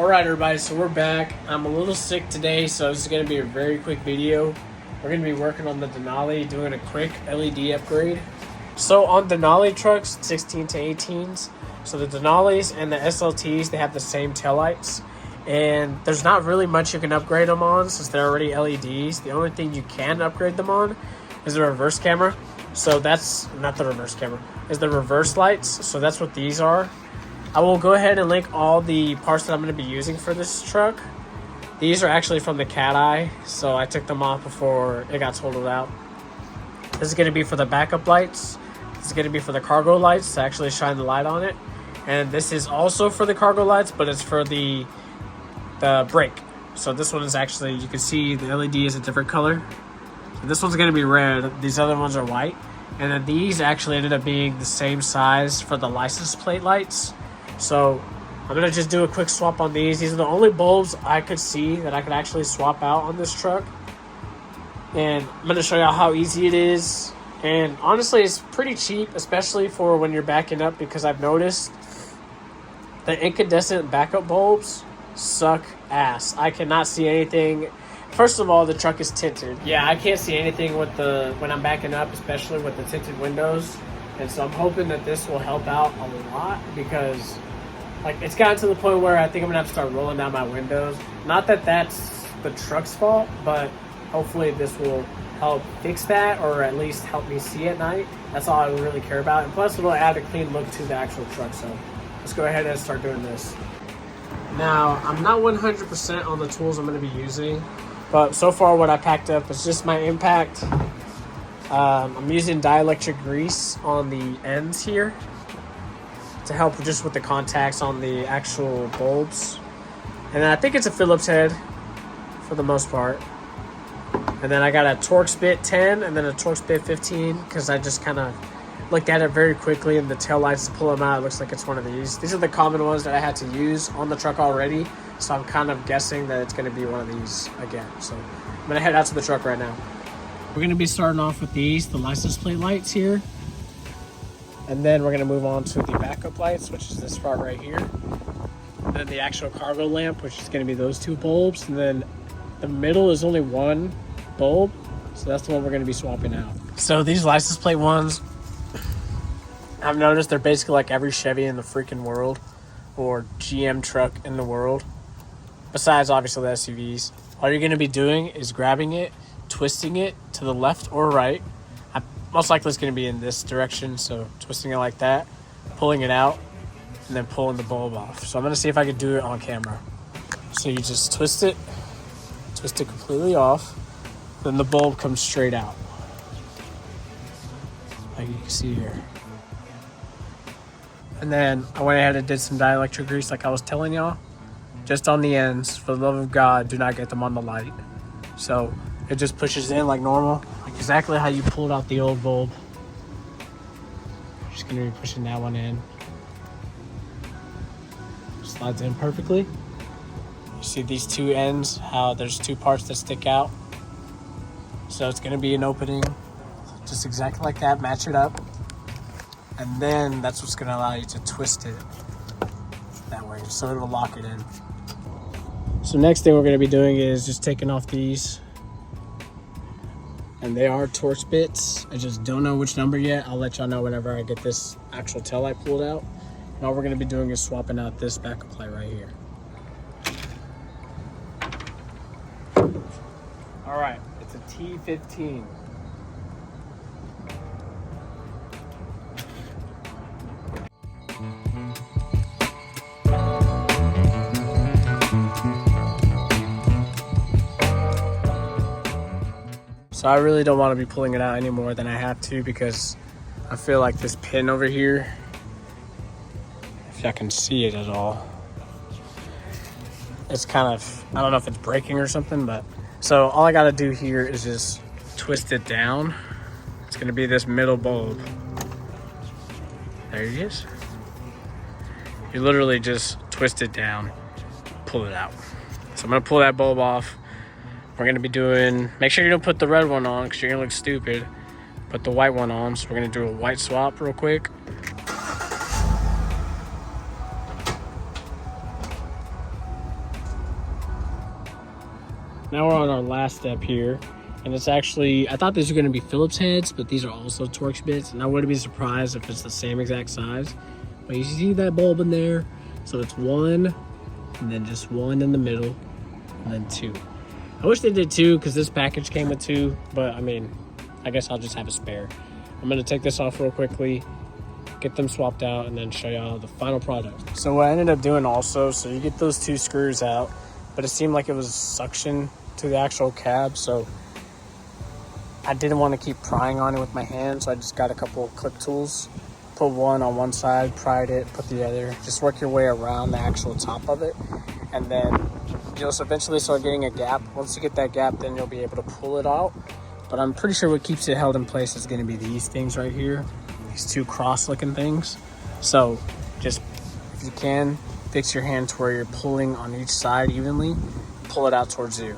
Alright everybody, so we're back. I'm a little sick today, so this is going to be a very quick video. We're going to be working on the Denali, doing a quick LED upgrade. So on Denali trucks, 16 to 18s, so the Denalis and the SLTs, they have the same taillights. And there's not really much you can upgrade them on since they're already LEDs. The only thing you can upgrade them on is the reverse camera. So that's not the reverse camera, is the reverse lights. So that's what these are. I will go ahead and link all the parts that I'm going to be using for this truck. These are actually from the cat eye, so I took them off before it got totaled out. This is going to be for the backup lights. This is going to be for the cargo lights to actually shine the light on it. And this is also for the cargo lights, but it's for the brake. So this one is actually, you can see the LED is a different color. So this one's going to be red. These other ones are white. And then these actually ended up being the same size for the license plate lights. So I'm going to just do a quick swap on these. These are the only bulbs I could see that I could actually swap out on this truck. And I'm going to show you how easy it is. And honestly, it's pretty cheap, especially for when you're backing up, because I've noticed the incandescent backup bulbs suck ass. I cannot see anything. First of all, the truck is tinted. Yeah, I can't see anything with when I'm backing up, especially with the tinted windows. And so I'm hoping that this will help out a lot, because it's gotten to the point where I think I'm gonna have to start rolling down my windows. Not that that's the truck's fault, but hopefully this will help fix that, or at least help me see at night. That's all I really care about. And plus it'll add a clean look to the actual truck. So let's go ahead and start doing this. Now, I'm not 100% on the tools I'm gonna be using, but so far what I packed up is just my impact. I'm using dielectric grease on the ends here to help just with the contacts on the actual bulbs. And then I think it's a Phillips head for the most part. And then I got a Torx bit 10 and then a Torx bit 15, because I just kind of looked at it very quickly, and the tail lights, to pull them out, it looks like it's one of these. These are the common ones that I had to use on the truck already, so I'm kind of guessing that it's going to be one of these again. So I'm going to head out to the truck right now. We're going to be starting off with these, the license plate lights here. And then we're going to move on to the backup lights, which is this part right here. And then the actual cargo lamp, which is going to be those two bulbs. And then the middle is only one bulb, so that's the one we're going to be swapping out. So these license plate ones, I've noticed they're basically like every Chevy in the freaking world, or GM truck in the world, besides obviously the SUVs. All you're going to be doing is grabbing it, twisting it to the left or right. Most likely it's going to be in this direction, so twisting it like that, pulling it out, and then pulling the bulb off. So I'm going to see if I can do it on camera. So you just twist it completely off, then the bulb comes straight out, like you can see here. And then I went ahead and did some dielectric grease like I was telling y'all, just on the ends. For the love of God, do not get them on the light. So it just pushes in like normal, like exactly how you pulled out the old bulb. Just gonna be pushing that one in. Slides in perfectly. You see these two ends, how there's two parts that stick out. So it's gonna be an opening, just exactly like that, match it up. And then that's what's gonna allow you to twist it that way, so it'll lock it in. So next thing we're gonna be doing is just taking off these. And they are Torx bits. I just don't know which number yet. I'll let y'all know whenever I get this actual tail light pulled out. And all we're gonna be doing is swapping out this backup light right here. All right, it's a T15. So I really don't want to be pulling it out any more than I have to, because I feel like this pin over here, if y'all can see it at all, it's kind of, I don't know if it's breaking or something, but so all I got to do here is just twist it down. It's going to be this middle bulb. There he is. You literally just twist it down, pull it out. So I'm going to pull that bulb off. We're going to be doing, make sure you don't put the red one on because you're going to look stupid. Put the white one on. So we're going to do a white swap real quick. Now we're on our last step here. And it's actually, I thought these were going to be Phillips heads, but these are also Torx bits. And I wouldn't be surprised if it's the same exact size. But you see that bulb in there? So it's one, and then just one in the middle, and then two. I wish they did two because this package came with two, but I mean, I guess I'll just have a spare. I'm going to take this off real quickly, get them swapped out, and then show y'all the final product. So what I ended up doing also, so you get those two screws out, but it seemed like it was suction to the actual cab, so I didn't want to keep prying on it with my hands, so I just got a couple of clip tools. Put one on one side, pried it, put the other. Just work your way around the actual top of it, and then you'll eventually start getting a gap. Once you get that gap, then you'll be able to pull it out. But I'm pretty sure what keeps it held in place is going to be these things right here, these two cross-looking things. So just, if you can, fix your hand to where you're pulling on each side evenly, pull it out towards you.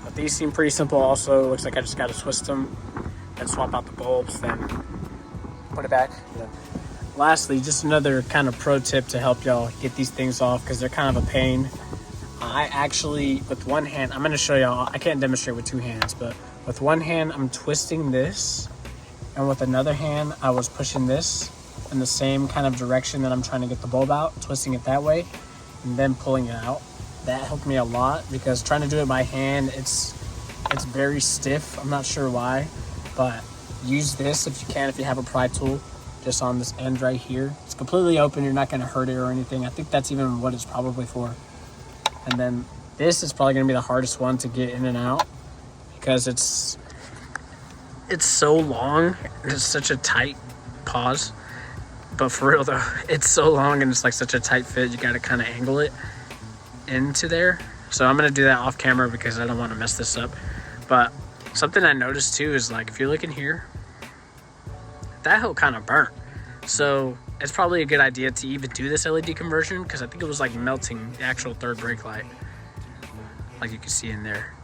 But these seem pretty simple also. Looks like I just got to twist them and swap out the bulbs, then put it back. Yeah. Lastly, just another kind of pro tip to help y'all get these things off because they're kind of a pain. I actually, with one hand, I'm going to show y'all, I can't demonstrate with two hands, but with one hand, I'm twisting this, and with another hand, I was pushing this in the same kind of direction that I'm trying to get the bulb out, twisting it that way, and then pulling it out. That helped me a lot because trying to do it by hand, it's very stiff. I'm not sure why, but use this if you can, if you have a pry tool, just on this end right here. It's completely open, you're not going to hurt it or anything. I think that's even what it's probably for. And then this is probably going to be the hardest one to get in and out because it's so long. It's such a tight pause. But for real though, it's so long and it's like such a tight fit. You got to kind of angle it into there. So I'm going to do that off camera because I don't want to mess this up. But something I noticed too is like if you're looking here, that hole kind of burnt. So it's probably a good idea to even do this LED conversion because I think it was like melting the actual third brake light, like you can see in there.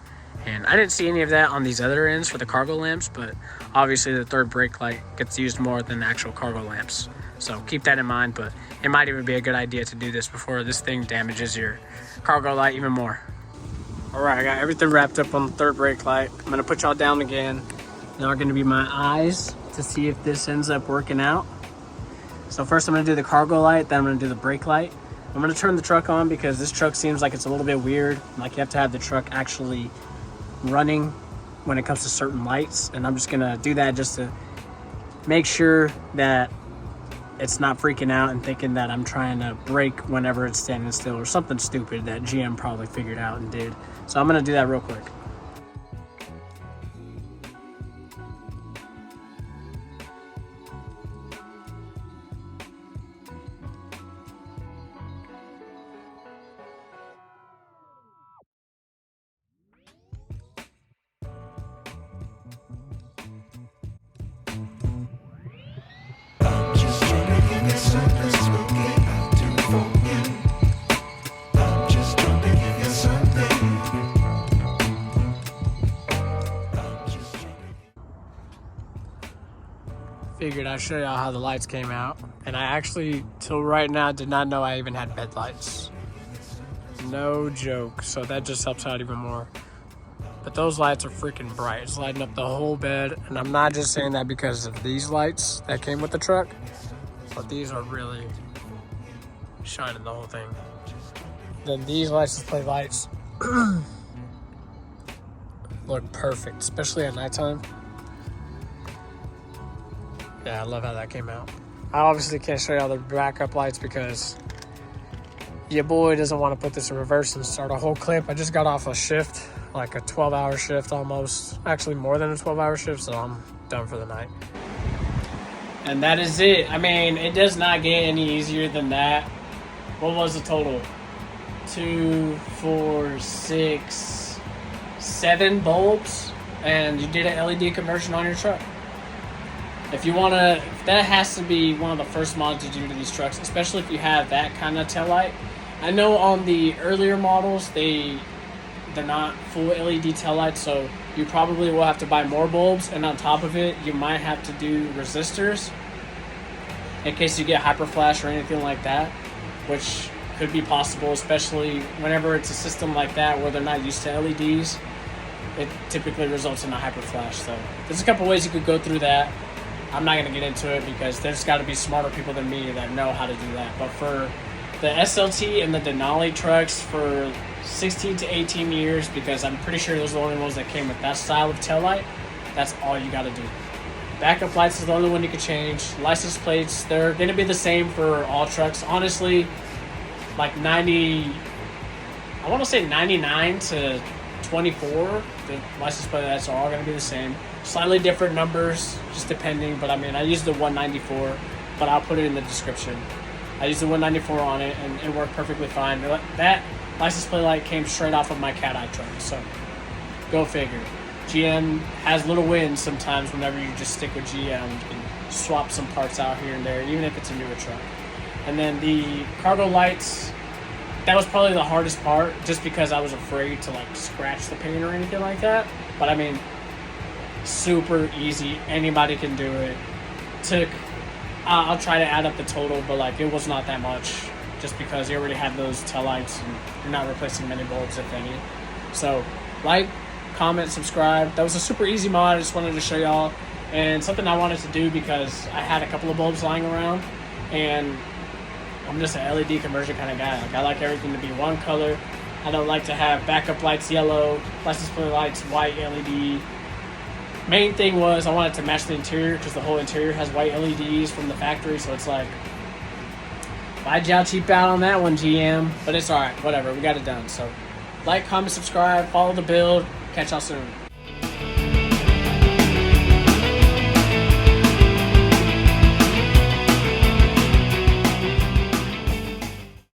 And I didn't see any of that on these other ends for the cargo lamps, but obviously the third brake light gets used more than the actual cargo lamps. So keep that in mind, but it might even be a good idea to do this before this thing damages your cargo light even more. All right, I got everything wrapped up on the third brake light. I'm gonna put y'all down again. Now are gonna be my eyes to see if this ends up working out. So first I'm gonna do the cargo light, then I'm gonna do the brake light. I'm gonna turn the truck on because this truck seems like it's a little bit weird. Like you have to have the truck actually running when it comes to certain lights. And I'm just gonna do that just to make sure that it's not freaking out and thinking that I'm trying to brake whenever it's standing still or something stupid that GM probably figured out and did. So I'm gonna do that real quick. Figured I'd show y'all how the lights came out. And I actually, till right now, did not know I even had bed lights. No joke. So that just helps out even more. But those lights are freaking bright. It's lighting up the whole bed. And I'm not just saying that because of these lights that came with the truck, but these are really shining the whole thing. Then these lights, display lights, look perfect, especially at nighttime. Yeah, I love how that came out. I obviously can't show y'all the backup lights because your boy doesn't want to put this in reverse and start a whole clip. I just got off a shift, like a 12-hour shift almost. Actually more than a 12-hour shift, so I'm done for the night. And that is it. I mean, it does not get any easier than that. What was the total? 2, 4, 6, 7 bulbs, and you did an LED conversion on your truck. If you want to, that has to be one of the first mods you do to these trucks, especially if you have that kind of taillight. I know on the earlier models, they're not full LED taillights, so you probably will have to buy more bulbs, and on top of it, you might have to do resistors in case you get hyper flash or anything like that, which could be possible, especially whenever it's a system like that where they're not used to LEDs. It typically results in a hyper flash. So there's a couple ways you could go through that. I'm not going to get into it because there's got to be smarter people than me that know how to do that. But for the SLT and the Denali trucks for 16 to 18 years, because I'm pretty sure those are the only ones that came with that style of taillight, that's all you got to do. Backup lights is the only one you can change. License plates, they're going to be the same for all trucks. Honestly, like 99 to 24, the license plate lights are all going to be the same. Slightly different numbers, just depending. But I mean, I use the 194, but I'll put it in the description. I used the 194 on it, and it worked perfectly fine. That license plate light came straight off of my Cat Eye truck, so go figure. GM has little wins sometimes whenever you just stick with GM. You can swap some parts out here and there, even if it's a newer truck. And then the cargo lights, that was probably the hardest part, just because I was afraid to like scratch the paint or anything like that. But I mean, super easy. Anybody can do it. I'll try to add up the total, but like it was not that much, just because you already have those tail lights and you're not replacing many bulbs, if any. So like, comment, subscribe. That was a super easy mod. I just wanted to show y'all, and something I wanted to do because I had a couple of bulbs lying around, and I'm just an LED conversion kind of guy. Like, I like everything to be one color. I don't like to have backup lights yellow, license plate lights white LED. Main thing was I wanted to match the interior, because the whole interior has white LEDs from the factory, so it's like, why'd y'all cheap out on that one, GM? But it's alright, whatever, we got it done. So like, comment, subscribe, follow the build. Catch y'all soon.